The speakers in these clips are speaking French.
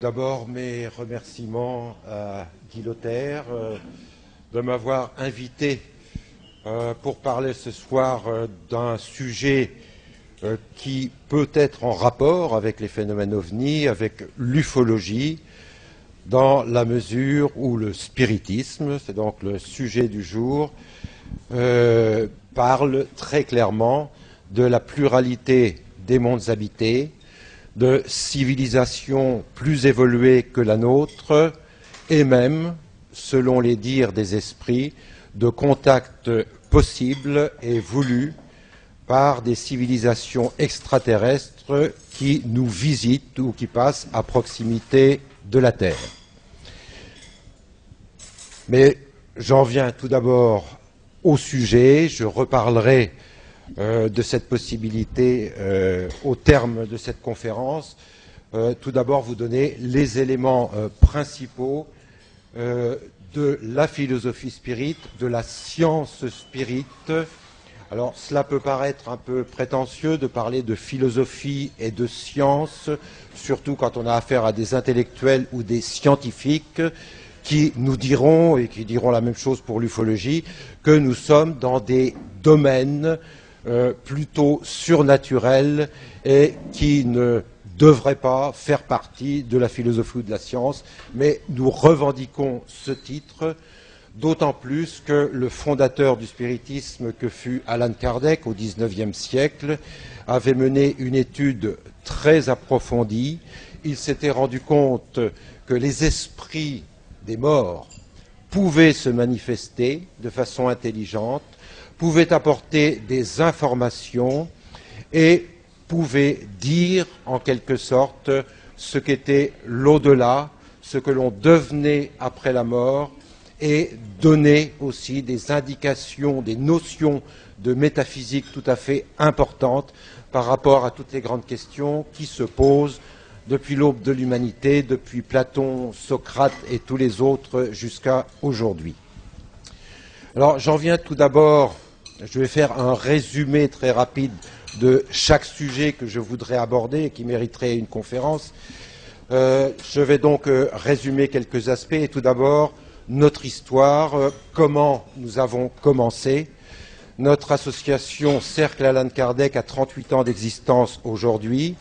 D'abord, mes remerciements à Guy Lothaire de m'avoir invité pour parler ce soir d'un sujet qui peut être en rapport avec les phénomènes ovnis, avec l'ufologie, dans la mesure où le spiritisme, c'est donc le sujet du jour, parle très clairement de la pluralité des mondes habités, de civilisations plus évoluées que la nôtre, et même, selon les dires des esprits, de contacts possibles et voulus par des civilisations extraterrestres qui nous visitent ou qui passent à proximité de la Terre. Mais j'en viens tout d'abord au sujet, je reparlerai de cette possibilité au terme de cette conférence. Tout d'abord, vous donner les éléments principaux de la philosophie spirit, de la science spirit. Alors, cela peut paraître un peu prétentieux de parler de philosophie et de science, surtout quand on a affaire à des intellectuels ou des scientifiques qui nous diront, et qui diront la même chose pour l'ufologie, que nous sommes dans des domaines plutôt surnaturels et qui ne devraient pas faire partie de la philosophie ou de la science, mais nous revendiquons ce titre, d'autant plus que le fondateur du spiritisme que fut Allan Kardec au XIXe siècle avait mené une étude très approfondie. Il s'était rendu compte que les esprits des morts pouvaient se manifester de façon intelligente, pouvaient apporter des informations et pouvaient dire en quelque sorte ce qu'était l'au-delà, ce que l'on devenait après la mort, et donner aussi des indications, des notions de métaphysique tout à fait importantes par rapport à toutes les grandes questions qui se posent depuis l'aube de l'humanité, depuis Platon, Socrate et tous les autres jusqu'à aujourd'hui. Alors j'en viens tout d'abord, je vais faire un résumé très rapide de chaque sujet que je voudrais aborder et qui mériterait une conférence. Je vais donc résumer quelques aspects et tout d'abord notre histoire, comment nous avons commencé. Notre association Cercle Allan Kardec a 38 ans d'existence aujourd'hui,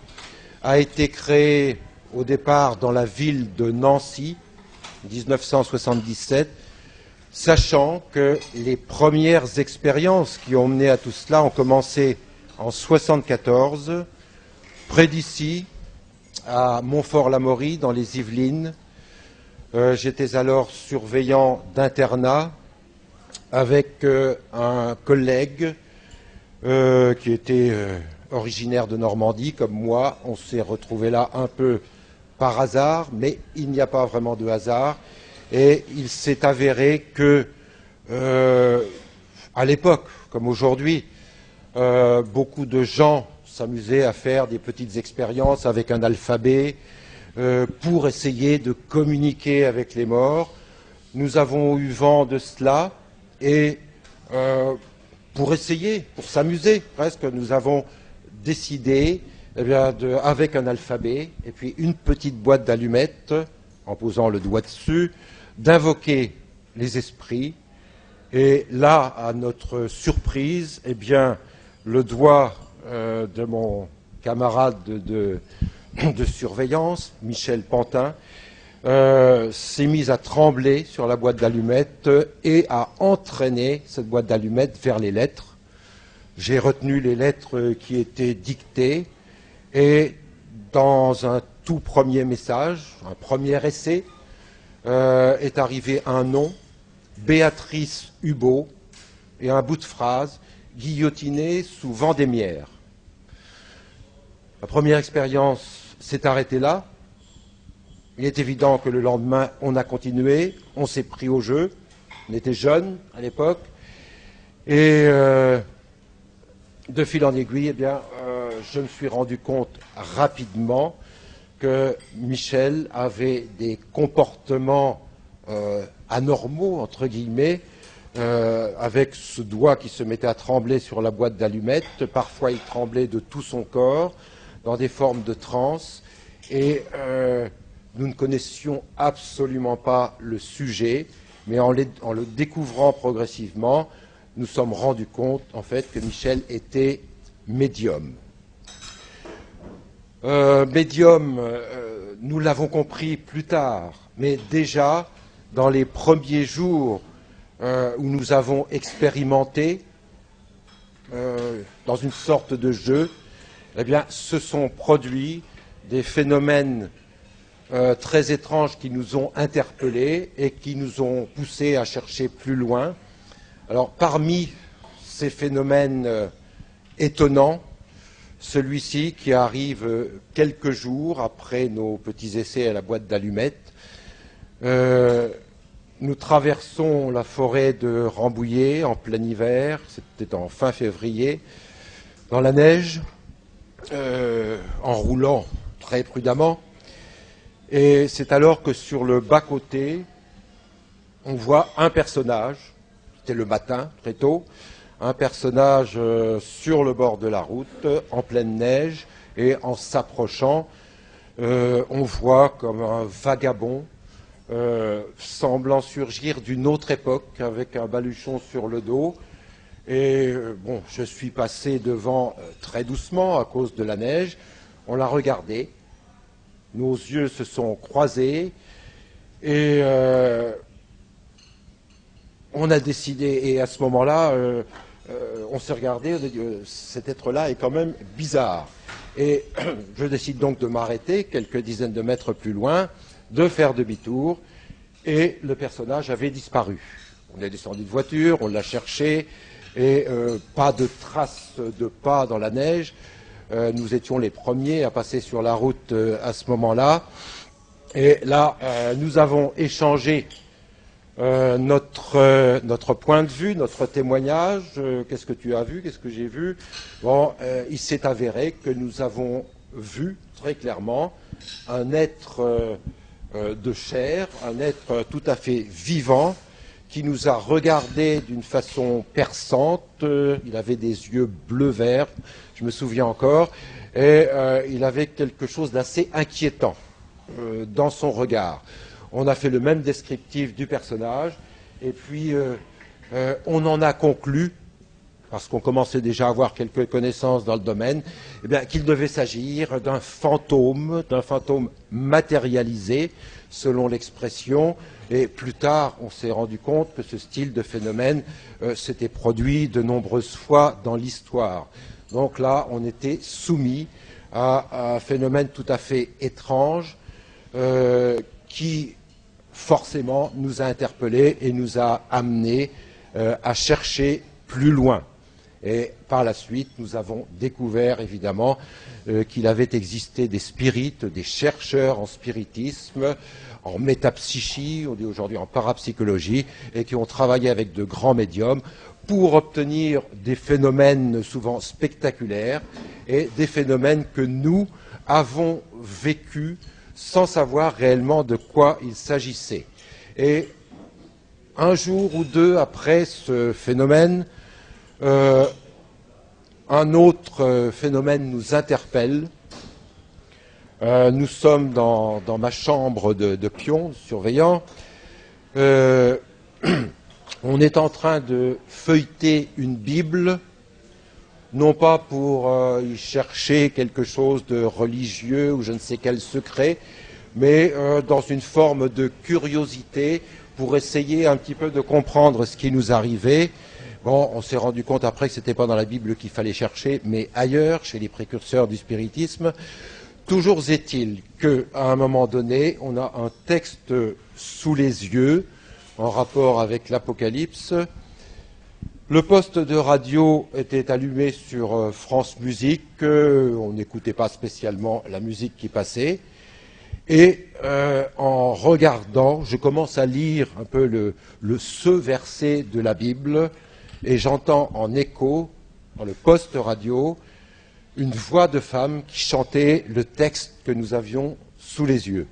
a été créée au départ dans la ville de Nancy, 1977, sachant que les premières expériences qui ont mené à tout cela ont commencé en 1974, près d'ici, à Montfort-l'Amaury, dans les Yvelines. J'étais alors surveillant d'internat avec un collègue qui était originaire de Normandie, comme moi. On s'est retrouvés là un peu par hasard, mais il n'y a pas vraiment de hasard. Et il s'est avéré que, à l'époque, comme aujourd'hui, beaucoup de gens s'amusaient à faire des petites expériences avec un alphabet pour essayer de communiquer avec les morts. Nous avons eu vent de cela et pour essayer, pour s'amuser presque, nous avons décidé, avec un alphabet et puis une petite boîte d'allumettes, en posant le doigt dessus, d'invoquer les esprits. Et là, à notre surprise, eh bien, le doigt de mon camarade de surveillance, Michel Pantin, s'est mis à trembler sur la boîte d'allumettes et à entraîner cette boîte d'allumettes vers les lettres. J'ai retenu les lettres qui étaient dictées et dans un tout premier message, un premier essai, est arrivé un nom, Béatrice Hubault, et un bout de phrase, guillotinée sous Vendémiaire. La première expérience s'est arrêtée là. Il est évident que le lendemain, on a continué, on s'est pris au jeu. On était jeunes à l'époque. Et de fil en aiguille, eh bien, je me suis rendu compte rapidement que Michel avait des comportements anormaux, entre guillemets, avec ce doigt qui se mettait à trembler sur la boîte d'allumettes. Parfois, il tremblait de tout son corps, dans des formes de transe. Et nous ne connaissions absolument pas le sujet, mais en le découvrant progressivement, nous sommes rendus compte, en fait, que Michel était médium. Médium, nous l'avons compris plus tard, mais déjà, dans les premiers jours où nous avons expérimenté, dans une sorte de jeu, eh bien, se sont produits des phénomènes très étranges qui nous ont interpellés et qui nous ont poussés à chercher plus loin. Alors, parmi ces phénomènes étonnants, celui-ci qui arrive quelques jours après nos petits essais à la boîte d'allumettes, nous traversons la forêt de Rambouillet en plein hiver, c'était en fin février, dans la neige, en roulant très prudemment. Et c'est alors que sur le bas-côté, on voit un personnage, c'était le matin, très tôt, un personnage sur le bord de la route, en pleine neige, et en s'approchant, on voit comme un vagabond semblant surgir d'une autre époque, avec un baluchon sur le dos. Et bon, je suis passé devant très doucement à cause de la neige, on l'a regardé. Nos yeux se sont croisés et on a décidé, et à ce moment-là, on s'est regardé, on a dit, cet être-là est quand même bizarre. Et je décide donc de m'arrêter quelques dizaines de mètres plus loin, de faire demi-tour, et le personnage avait disparu. On est descendu de voiture, on l'a cherché, et pas de traces de pas dans la neige. Nous étions les premiers à passer sur la route à ce moment-là. Et là, nous avons échangé notre point de vue, notre témoignage. Qu'est-ce que tu as vu? Qu'est-ce que j'ai vu? Bon, il s'est avéré que nous avons vu très clairement un être de chair, un être tout à fait vivant, qui nous a regardés d'une façon perçante. Il avait des yeux bleu-vert, je me souviens encore, et il avait quelque chose d'assez inquiétant dans son regard. On a fait le même descriptif du personnage, et puis on en a conclu, parce qu'on commençait déjà à avoir quelques connaissances dans le domaine, eh bien, qu'il devait s'agir d'un fantôme matérialisé, selon l'expression. Et plus tard, on s'est rendu compte que ce style de phénomène s'était produit de nombreuses fois dans l'histoire. Donc là, on était soumis à un phénomène tout à fait étrange qui, forcément, nous a interpellés et nous a amenés à chercher plus loin. Et par la suite, nous avons découvert, évidemment, qu'il avait existé des spirites, des chercheurs en spiritisme, en métapsychie, on dit aujourd'hui en parapsychologie, et qui ont travaillé avec de grands médiums pour obtenir des phénomènes souvent spectaculaires et des phénomènes que nous avons vécus sans savoir réellement de quoi il s'agissait. Et un jour ou deux après ce phénomène, un autre phénomène nous interpelle. Nous sommes dans ma chambre de pion, surveillant. On est en train de feuilleter une Bible, non pas pour y chercher quelque chose de religieux ou je ne sais quel secret, mais dans une forme de curiosité pour essayer un petit peu de comprendre ce qui nous arrivait. Bon, on s'est rendu compte après que ce n'était pas dans la Bible qu'il fallait chercher, mais ailleurs, chez les précurseurs du spiritisme. Toujours est-il qu'à un moment donné, on a un texte sous les yeux en rapport avec l'Apocalypse. Le poste de radio était allumé sur France Musique. On n'écoutait pas spécialement la musique qui passait. Et en regardant, je commence à lire un peu ce verset de la Bible et j'entends en écho, dans le poste radio, une voix de femme qui chantait le texte que nous avions sous les yeux,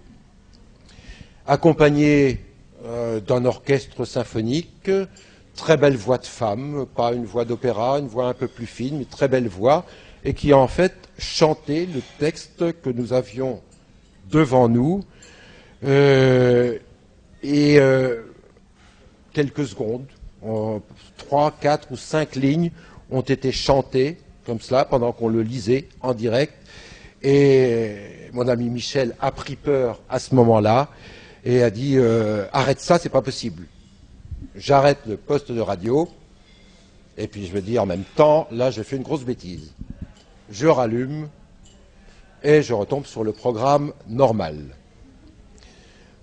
accompagnée d'un orchestre symphonique, très belle voix de femme, pas une voix d'opéra, une voix un peu plus fine, mais très belle voix, et qui en fait chantait le texte que nous avions devant nous. Et quelques secondes, 3, 4 ou 5 lignes ont été chantées comme cela pendant qu'on le lisait en direct. Et mon ami Michel a pris peur à ce moment-là et a dit arrête ça, c'est pas possible. J'arrête le poste de radio. Et puis je me dis en même temps, là je fais une grosse bêtise. Je rallume et je retombe sur le programme normal.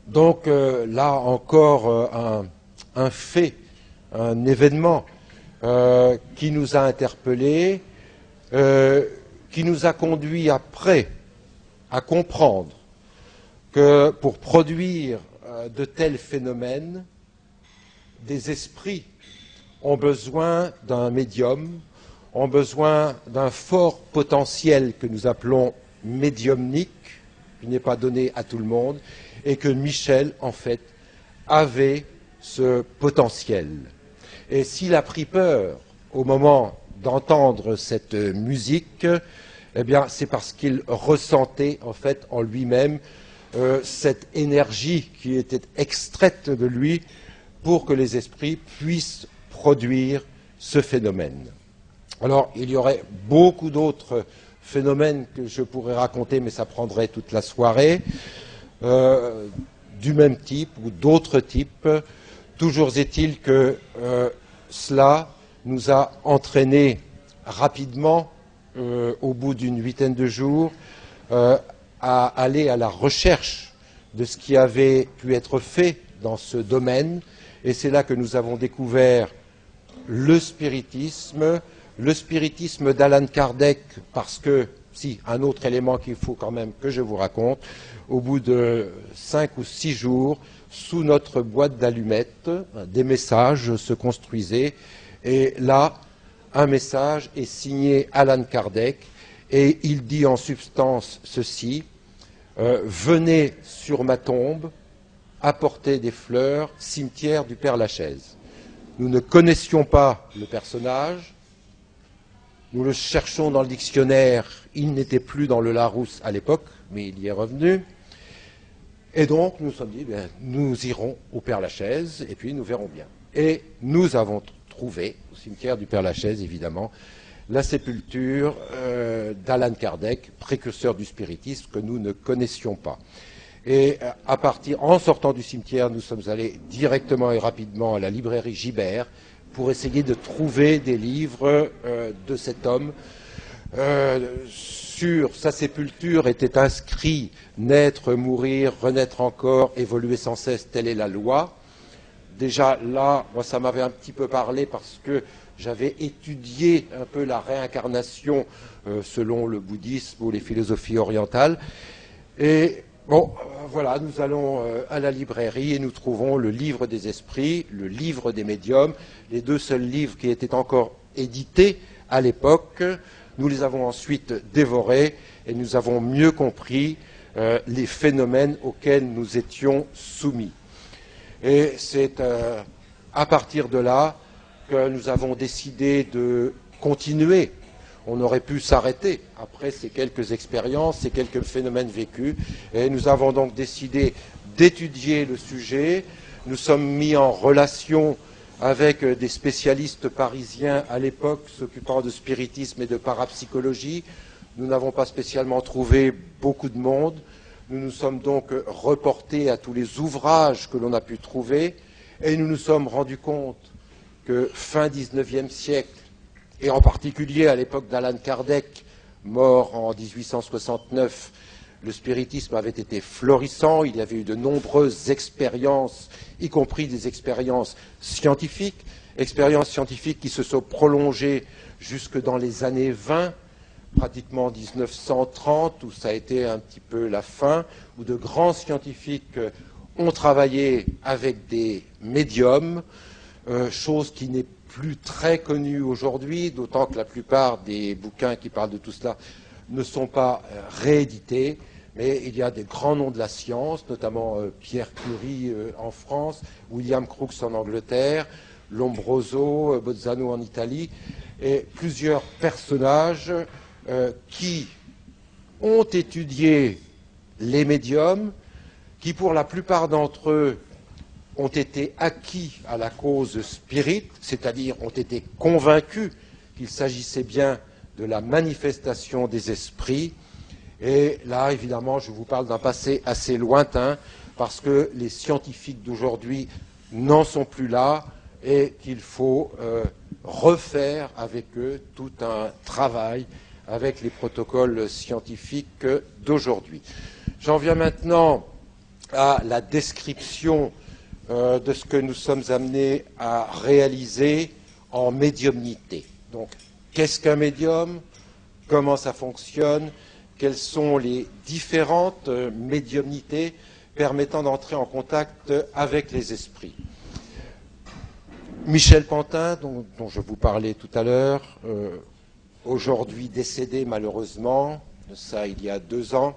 Donc là encore un fait, un événement qui nous a interpellés, qui nous a conduit après à comprendre que pour produire de tels phénomènes, des esprits ont besoin d'un médium, ont besoin d'un fort potentiel que nous appelons médiumnique, qui n'est pas donné à tout le monde, et que Michel, en fait, avait ce potentiel. Et s'il a pris peur au moment d'entendre cette musique, eh bien, c'est parce qu'il ressentait, en fait, en lui-même, cette énergie qui était extraite de lui pour que les esprits puissent produire ce phénomène. Alors, il y aurait beaucoup d'autres phénomènes que je pourrais raconter, mais ça prendrait toute la soirée, du même type ou d'autres types. Toujours est-il que cela nous a entraînés rapidement, au bout d'une huitaine de jours, à aller à la recherche de ce qui avait pu être fait dans ce domaine. Et c'est là que nous avons découvert le spiritisme d'Alan Kardec, parce que, si, un autre élément qu'il faut quand même que je vous raconte, au bout de 5 ou 6 jours, sous notre boîte d'allumettes, des messages se construisaient, et là, un message est signé Alan Kardec, et il dit en substance ceci, venez sur ma tombe, apporter des fleurs, cimetière du Père-Lachaise. Nous ne connaissions pas le personnage, nous le cherchons dans le dictionnaire, il n'était plus dans le Larousse à l'époque, mais il y est revenu. Et donc nous nous sommes dit, bien, nous irons au Père-Lachaise et puis nous verrons bien. Et nous avons trouvé, au cimetière du Père-Lachaise évidemment, la sépulture d'Alan Kardec, précurseur du spiritisme que nous ne connaissions pas. Et en sortant du cimetière, nous sommes allés directement et rapidement à la librairie Gibert pour essayer de trouver des livres de cet homme. Sur sa sépulture était inscrit « Naître, mourir, renaître encore, évoluer sans cesse, telle est la loi ». Déjà là, moi ça m'avait un petit peu parlé parce que j'avais étudié un peu la réincarnation selon le bouddhisme ou les philosophies orientales. Et bon, voilà, nous allons à la librairie et nous trouvons le livre des esprits, le livre des médiums, les deux seuls livres qui étaient encore édités à l'époque. Nous les avons ensuite dévorés et nous avons mieux compris les phénomènes auxquels nous étions soumis. Et c'est à partir de là que nous avons décidé de continuer. On aurait pu s'arrêter après ces quelques expériences, ces quelques phénomènes vécus, et nous avons donc décidé d'étudier le sujet. Nous sommes mis en relation avec des spécialistes parisiens à l'époque s'occupant de spiritisme et de parapsychologie. Nous n'avons pas spécialement trouvé beaucoup de monde. Nous nous sommes donc reportés à tous les ouvrages que l'on a pu trouver, et nous nous sommes rendus compte que fin XIXe siècle, et en particulier à l'époque d'Alan Kardec, mort en 1869, le spiritisme avait été florissant, il y avait eu de nombreuses expériences, y compris des expériences scientifiques qui se sont prolongées jusque dans les années 20, pratiquement 1930, où ça a été un petit peu la fin, où de grands scientifiques ont travaillé avec des médiums, chose qui n'est plus très connue aujourd'hui, d'autant que la plupart des bouquins qui parlent de tout cela ne sont pas réédités, mais il y a des grands noms de la science, notamment Pierre Curie en France, William Crookes en Angleterre, Lombroso, Bolzano en Italie, et plusieurs personnages qui ont étudié les médiums, qui pour la plupart d'entre eux ont été acquis à la cause spirit, c'est-à-dire ont été convaincus qu'il s'agissait bien de la manifestation des esprits. Et là, évidemment, je vous parle d'un passé assez lointain, parce que les scientifiques d'aujourd'hui n'en sont plus là et qu'il faut refaire avec eux tout un travail avec les protocoles scientifiques d'aujourd'hui. J'en viens maintenant à la description de ce que nous sommes amenés à réaliser en médiumnité. Donc, qu'est-ce qu'un médium? Comment ça fonctionne? Quelles sont les différentes médiumnités permettant d'entrer en contact avec les esprits? Michel Pantin, dont je vous parlais tout à l'heure, aujourd'hui décédé malheureusement, ça il y a 2 ans,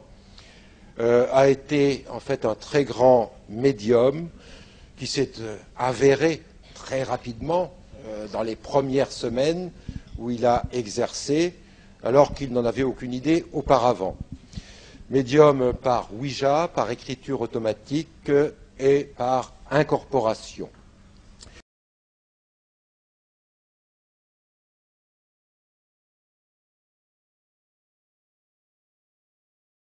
a été en fait un très grand médium qui s'est avéré très rapidement dans les premières semaines où il a exercé, alors qu'il n'en avait aucune idée auparavant. Médium par Ouija, par écriture automatique et par incorporation.